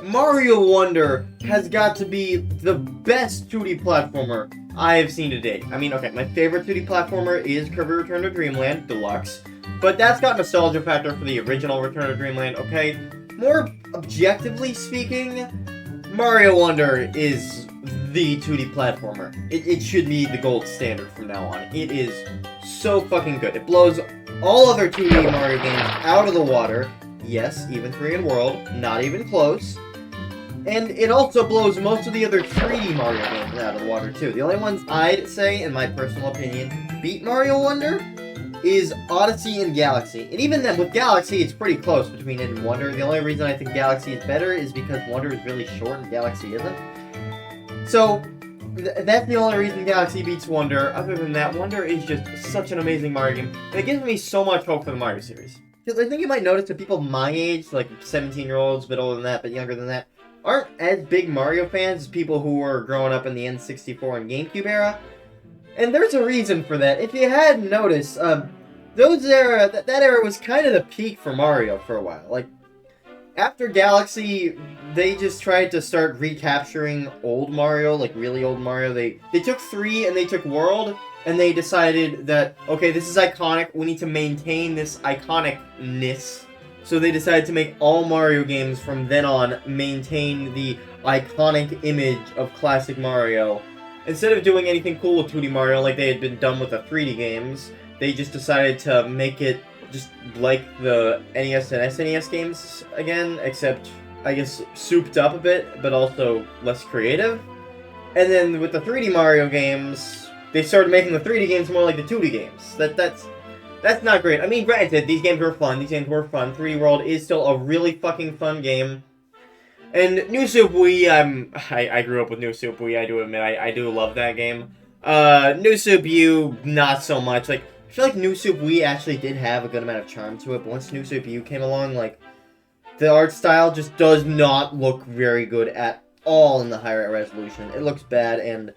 Mario Wonder has got to be the best 2D platformer I have seen to date. I mean, okay, my favorite 2D platformer is Kirby Return to Dreamland Deluxe, but that's got nostalgia factor for the original Return to Dreamland, okay? More objectively speaking, Mario Wonder is the 2D platformer. It should be the gold standard from now on. It is so fucking good. It blows all other 2D Mario games out of the water. Yes, even 3 in World, not even close. And it also blows most of the other 3D Mario games out of the water, too. The only ones I'd say, in my personal opinion, beat Mario Wonder is Odyssey and Galaxy. And even then, with Galaxy, it's pretty close between it and Wonder. The only reason I think Galaxy is better is because Wonder is really short and Galaxy isn't. So, that's the only reason Galaxy beats Wonder. Other than that, Wonder is just such an amazing Mario game. And it gives me so much hope for the Mario series. Because I think you might notice that people my age, like 17-year-olds, a bit older than that, but younger than that, aren't as big Mario fans as people who were growing up in the N64 and GameCube era. And there's a reason for that. If you hadn't noticed, that era was kind of the peak for Mario for a while. Like, after Galaxy, they just tried to start recapturing old Mario, like really old Mario. They took 3 and they took World, and they decided that, okay, this is iconic, we need to maintain this iconicness. So they decided to make all Mario games from then on maintain the iconic image of classic Mario. Instead of doing anything cool with 2D Mario like they had been done with the 3D games, they just decided to make it just like the NES and SNES games again, except, I guess, souped up a bit, but also less creative. And then with the 3D Mario games, they started making the 3D games more like the 2D games. That's not great. I mean, granted, these games were fun. 3D World is still a really fucking fun game. And New Super Wii, I grew up with New Super Wii, I do admit, I do love that game. New Super U, not so much. Like, I feel like New Super Wii actually did have a good amount of charm to it, but once New Super U came along, like, the art style just does not look very good at all in the higher resolution. It looks bad, and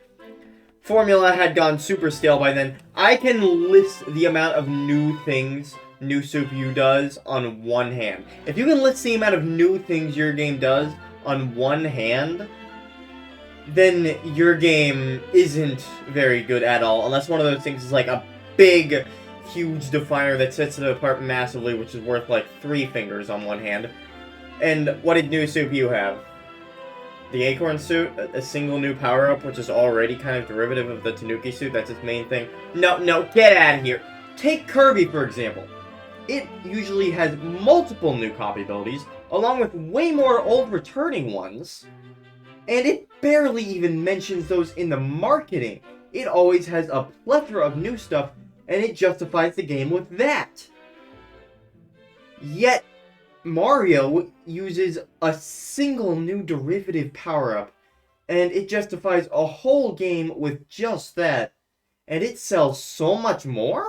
Formula had gone super stale by then. I can list the amount of new things New Super U does on one hand. If you can list the amount of new things your game does on one hand, then your game isn't very good at all. Unless one of those things is like a big, huge definer that sets it apart massively, which is worth like 3 fingers on one hand. And what did New Super U have? The Acorn suit, a single new power-up, which is already kind of derivative of the Tanuki suit, that's its main thing. No, get out of here. Take Kirby, for example. It usually has multiple new copy abilities, along with way more old returning ones, and it barely even mentions those in the marketing. It always has a plethora of new stuff, and it justifies the game with that. Yet, Mario uses a single new derivative power-up, and it justifies a whole game with just that, and it sells so much more?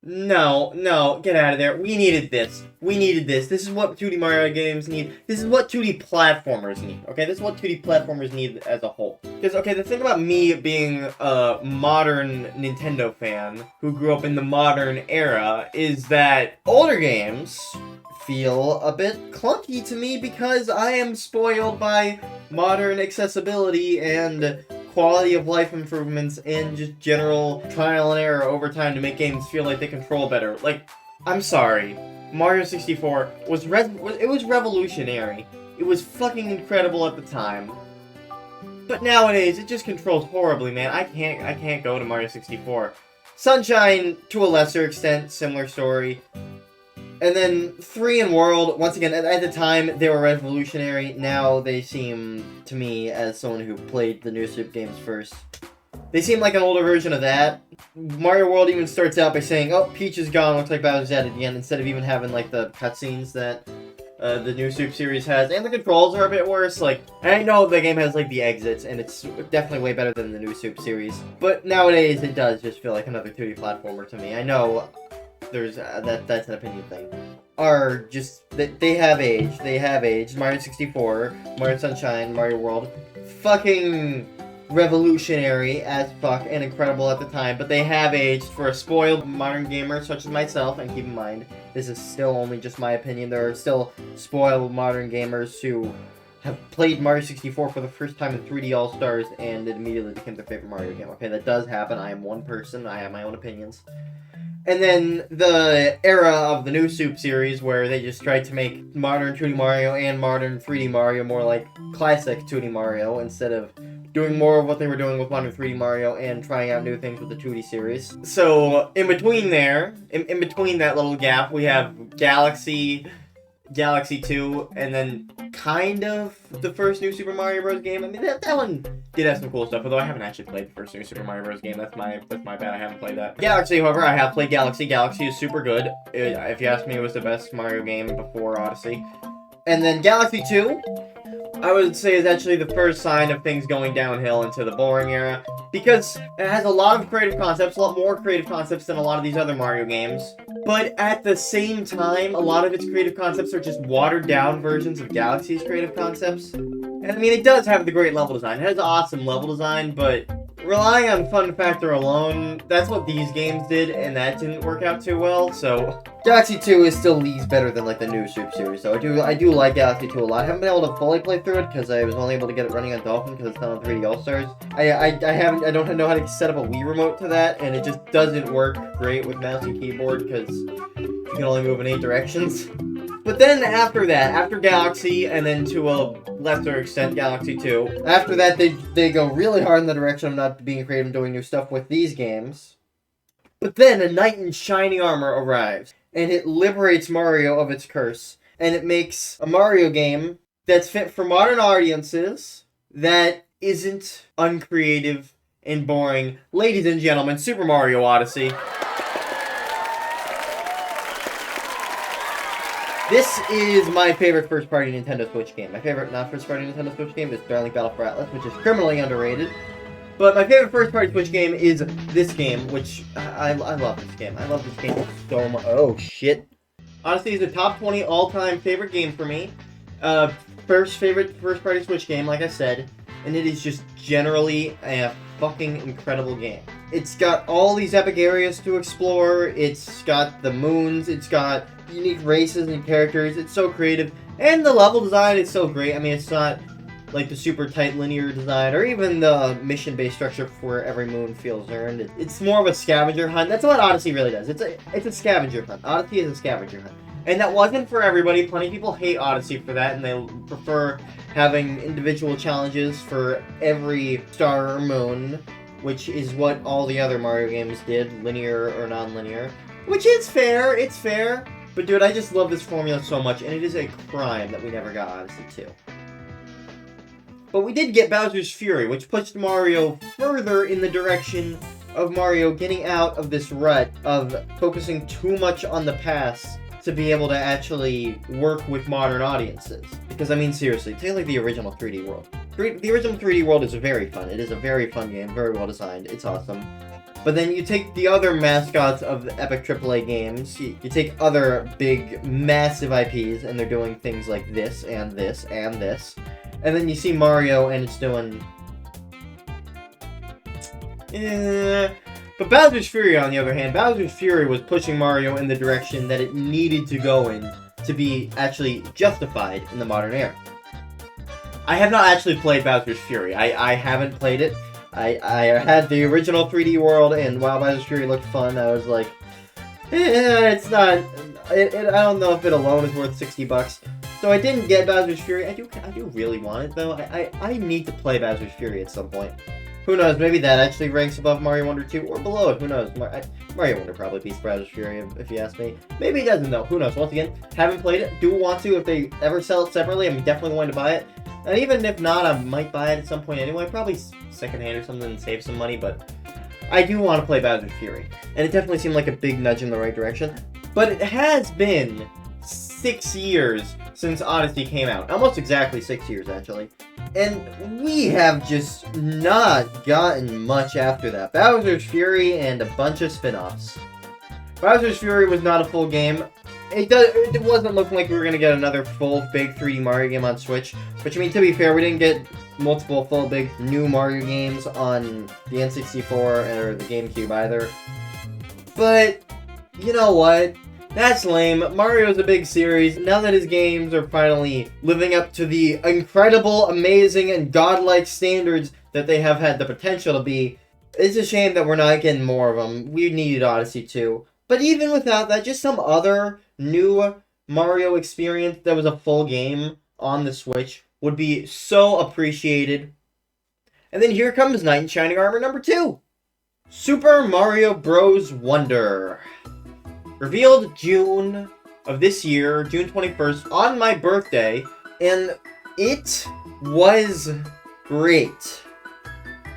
No, get out of there. We needed this. This is what 2D Mario games need. This is what 2D platformers need, okay? This is what 2D platformers need as a whole. Because, okay, the thing about me being a modern Nintendo fan who grew up in the modern era is that older games feel a bit clunky to me because I am spoiled by modern accessibility and quality of life improvements and just general trial and error over time to make games feel like they control better. Like, I'm sorry, Mario 64 was revolutionary. It was fucking incredible at the time. But nowadays, it just controls horribly, man. I can't go to Mario 64. Sunshine, to a lesser extent, similar story. And then 3 in World, once again, at the time, they were revolutionary. Now they seem, to me, as someone who played the New Super games first, they seem like an older version of that. Mario World even starts out by saying, oh, Peach is gone, looks like Bowser's at it again, instead of even having, like, the cutscenes that the New Super series has. And the controls are a bit worse. Like, I know the game has, like, the exits, and it's definitely way better than the New Super series. But nowadays, it does just feel like another 2D platformer to me. I know there's that's an opinion thing. Are just they have aged. Mario 64, Mario Sunshine, Mario World, fucking revolutionary as fuck and incredible at the time, but they have aged for a spoiled modern gamer such as myself. And keep in mind, this is still only just my opinion. There are still spoiled modern gamers who have played Mario 64 for the first time in 3D All-Stars, and it immediately became their favorite Mario game. Okay, that does happen. I am one person. I have my own opinions. And then the era of the new Soup series, where they just tried to make modern 2D Mario and modern 3D Mario more like classic 2D Mario, instead of doing more of what they were doing with modern 3D Mario and trying out new things with the 2D series. So, in between there, in between that little gap, we have Galaxy 2, and then kind of the first new Super Mario Bros. Game. I mean, that one did have some cool stuff, although I haven't actually played the first new Super Mario Bros. Game. That's my bad, I haven't played that. Galaxy, however, I have played Galaxy. Galaxy is super good. If you ask me, it was the best Mario game before Odyssey. And then Galaxy 2, I would say, is actually the first sign of things going downhill into the boring era, because it has a lot of creative concepts, a lot more creative concepts than a lot of these other Mario games. But at the same time, a lot of its creative concepts are just watered-down versions of Galaxy's creative concepts. And I mean, it does have the great level design. It has awesome level design, but relying on fun factor alone, that's what these games did, and that didn't work out too well, so Galaxy 2 is still leagues better than, like, the new Soup series, so I do like Galaxy 2 a lot. I haven't been able to fully play through it, because I was only able to get it running on Dolphin, because it's not on 3D All-Stars. I don't know how to set up a Wii remote to that, and it just doesn't work great with mouse and keyboard, because you can only move in 8 directions. But then after that, after Galaxy, and then to a lesser extent Galaxy 2, after that they go really hard in the direction of not being creative and doing new stuff with these games. But then a knight in shining armor arrives, and it liberates Mario of its curse, and it makes a Mario game that's fit for modern audiences, that isn't uncreative and boring. Ladies and gentlemen, Super Mario Odyssey. This is my favorite first-party Nintendo Switch game. My favorite not-first-party Nintendo Switch game is Starlink Battle for Atlas, which is criminally underrated. But my favorite first-party Switch game is this game, which I love this game. I love this game so much. Oh, shit. Honestly, it's a top 20 all-time favorite game for me. Favorite first-party Switch game, like I said. And it is just generally a fucking incredible game. It's got all these epic areas to explore. It's got the moons. It's got unique races and characters. It's so creative, and the level design is so great. I mean, it's not like the super tight linear design, or even the mission-based structure where every moon feels earned. It's more of a scavenger hunt. That's what Odyssey really does. It's a scavenger hunt. Odyssey is a scavenger hunt, and that wasn't for everybody. Plenty of people hate Odyssey for that, and they prefer having individual challenges for every star or moon, which is what all the other Mario games did, linear or non-linear. Which is fair. It's fair. But dude, I just love this formula so much, and it is a crime that we never got Odyssey 2. But we did get Bowser's Fury, which pushed Mario further in the direction of Mario getting out of this rut of focusing too much on the past to be able to actually work with modern audiences. Because, I mean, seriously, take like the original 3D World. The original 3D World is very fun. It is a very fun game, very well designed. It's awesome. But then you take the other mascots of the epic AAA games, you take other big, massive IPs, and they're doing things like this, and this, and this. And then you see Mario, and it's doing... But Bowser's Fury, on the other hand, Bowser's Fury was pushing Mario in the direction that it needed to go in to be actually justified in the modern era. I have not actually played Bowser's Fury. I haven't played it. I had the original 3D World, and while Bowser's Fury looked fun, I was like, it's not, I don't know if it alone is worth $60. So I didn't get Bowser's Fury. I do really want it, though. I need to play Bowser's Fury at some point. Who knows, maybe that actually ranks above Mario Wonder 2, or below it, who knows. Mario Wonder probably beats Bowser's Fury, if you ask me. Maybe it doesn't, though, who knows. Once again, haven't played it, do want to. If they ever sell it separately, I'm definitely going to buy it. And even if not, I might buy it at some point anyway, probably secondhand or something and save some money, but I do want to play Bowser's Fury. And it definitely seemed like a big nudge in the right direction. But it has been 6 years since Odyssey came out. Almost exactly 6 years, actually. And we have just not gotten much after that. Bowser's Fury and a bunch of spin-offs. Bowser's Fury was not a full game. It wasn't looking like we were going to get another full, big 3D Mario game on Switch. Which, I mean, to be fair, we didn't get multiple full, big, new Mario games on the N64 or the GameCube either. But, you know what? That's lame. Mario's a big series. Now that his games are finally living up to the incredible, amazing, and godlike standards that they have had the potential to be, it's a shame that we're not getting more of them. We needed Odyssey 2. But even without that, just some other new Mario experience that was a full game on the Switch would be so appreciated. And then here comes Knight in Shining Armor number 2. Super Mario Bros. Wonder. Revealed June of this year, June 21st, on my birthday. And it was great.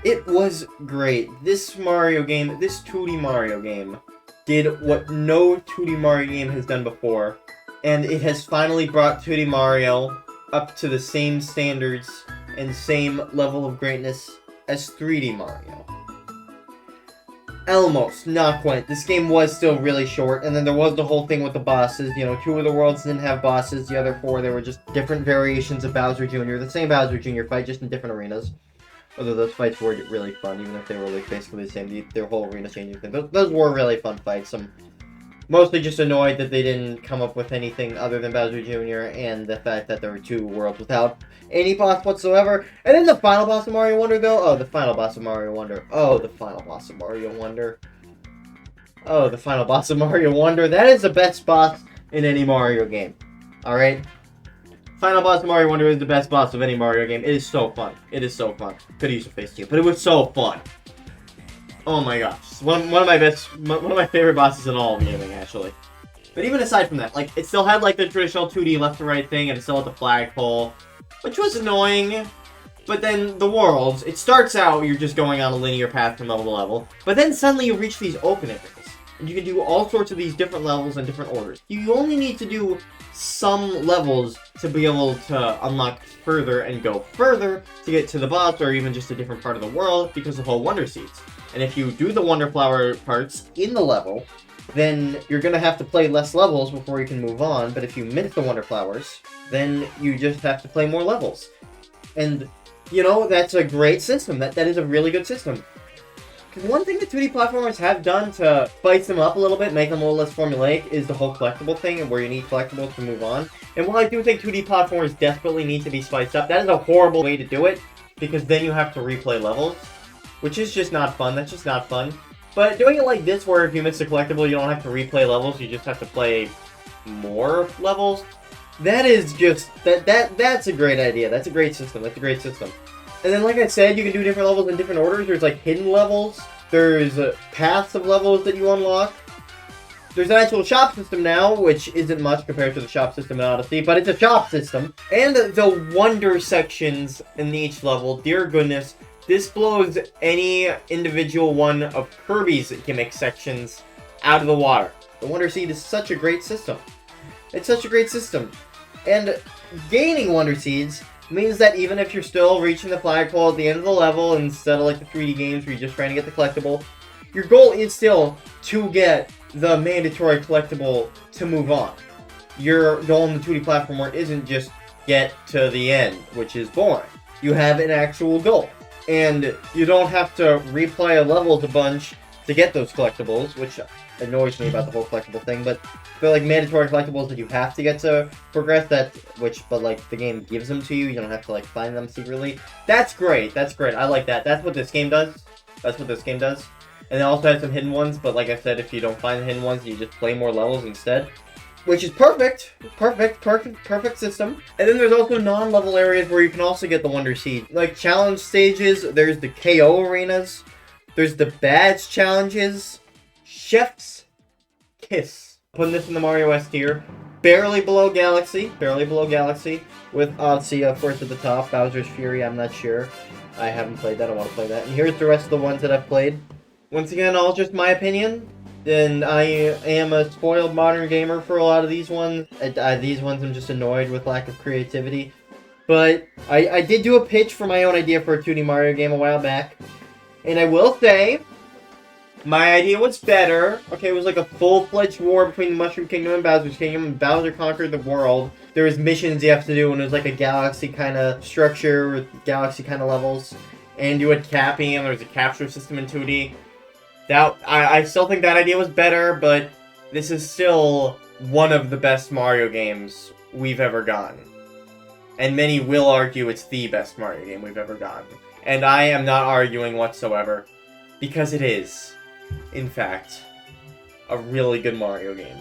It was great. This Mario game, this 2D Mario game, did what no 2D Mario game has done before. And it has finally brought 2D Mario up to the same standards and same level of greatness as 3D Mario. Almost, not quite. This game was still really short, and then there was the whole thing with the bosses. You know, 2 of the worlds didn't have bosses, the other 4, they were just different variations of Bowser Jr., the same Bowser Jr. fight, just in different arenas. Although those fights were really fun, even if they were like basically the same, their whole arena changing thing. Those were really fun fights. I'm mostly just annoyed that they didn't come up with anything other than Bowser Jr. and the fact that there were 2 worlds without any boss whatsoever. And then the final boss of Mario Wonder, though. Oh, the final boss of Mario Wonder. Oh, the final boss of Mario Wonder. Oh, the final boss of Mario Wonder. That is the best boss in any Mario game. Alright? Final boss of Mario Wonder is the best boss of any Mario game. It is so fun. It is so fun. Could use a face too, but it was so fun. Oh my gosh. One of my favorite bosses in all of gaming, actually. But even aside from that, like, it still had like the traditional 2D left to right thing, and it still had the flagpole, which was annoying. But then the worlds, it starts out, you're just going on a linear path from level to level, but then suddenly you reach these open areas. And you can do all sorts of these different levels in different orders. You only need to do some levels to be able to unlock further and go further to get to the boss or even just a different part of the world because of the whole Wonder Seeds. And if you do the Wonder Flower parts in the level, then you're going to have to play less levels before you can move on. But if you miss the Wonder Flowers, then you just have to play more levels. And, you know, that's a great system. That is a really good system. One thing that 2D platformers have done to spice them up a little bit, make them a little less formulaic, is the whole collectible thing, where you need collectibles to move on. And while I do think 2D platformers desperately need to be spiced up, that is a horrible way to do it, because then you have to replay levels, which is just not fun. That's just not fun. But doing it like this, where if you miss a collectible, you don't have to replay levels, you just have to play more levels, that is just, that's a great idea. That's a great system. That's a great system. And then, like I said, you can do different levels in different orders. There's, like, hidden levels. There's paths of levels that you unlock. There's an actual shop system now, which isn't much compared to the shop system in Odyssey, but it's a shop system. And the wonder sections in each level, dear goodness, this blows any individual one of Kirby's gimmick sections out of the water. The Wonder Seed is such a great system. It's such a great system. And gaining Wonder Seeds means that even if you're still reaching the flagpole at the end of the level, instead of like the 3D games where you're just trying to get the collectible, your goal is still to get the mandatory collectible to move on. Your goal in the 2D platformer isn't just get to the end, which is boring. You have an actual goal. And you don't have to replay levels a bunch to get those collectibles, which annoys me about the whole collectible thing, but they're like mandatory collectibles that you have to get to progress, but like the game gives them to you, you don't have to like find them secretly. That's great, I like that. That's what this game does. And it also has some hidden ones, but like I said, if you don't find the hidden ones, you just play more levels instead. Which is perfect system. And then there's also non-level areas where you can also get the Wonder Seed. Like challenge stages, there's the KO arenas, there's the badge challenges, Chef's Kiss. Putting this in the Mario S tier. Barely below Galaxy, with Odyssey, of course, at the top. Bowser's Fury, I'm not sure. I haven't played that, I want to play that. And here's the rest of the ones that I've played. Once again, all just my opinion. And I am a spoiled modern gamer for a lot of these ones. These ones I'm just annoyed with lack of creativity. But I did do a pitch for my own idea for a 2D Mario game a while back. And I will say, my idea was better. Okay, it was like a full-fledged war between the Mushroom Kingdom and Bowser's Kingdom, and Bowser conquered the world. There was missions you have to do, and it was like a galaxy kind of structure with galaxy kind of levels. And you had capping, and there was a capture system in 2D. I still think that idea was better, but this is still one of the best Mario games we've ever gotten. And many will argue it's the best Mario game we've ever gotten. And I am not arguing whatsoever, because it is, in fact, a really good Mario game.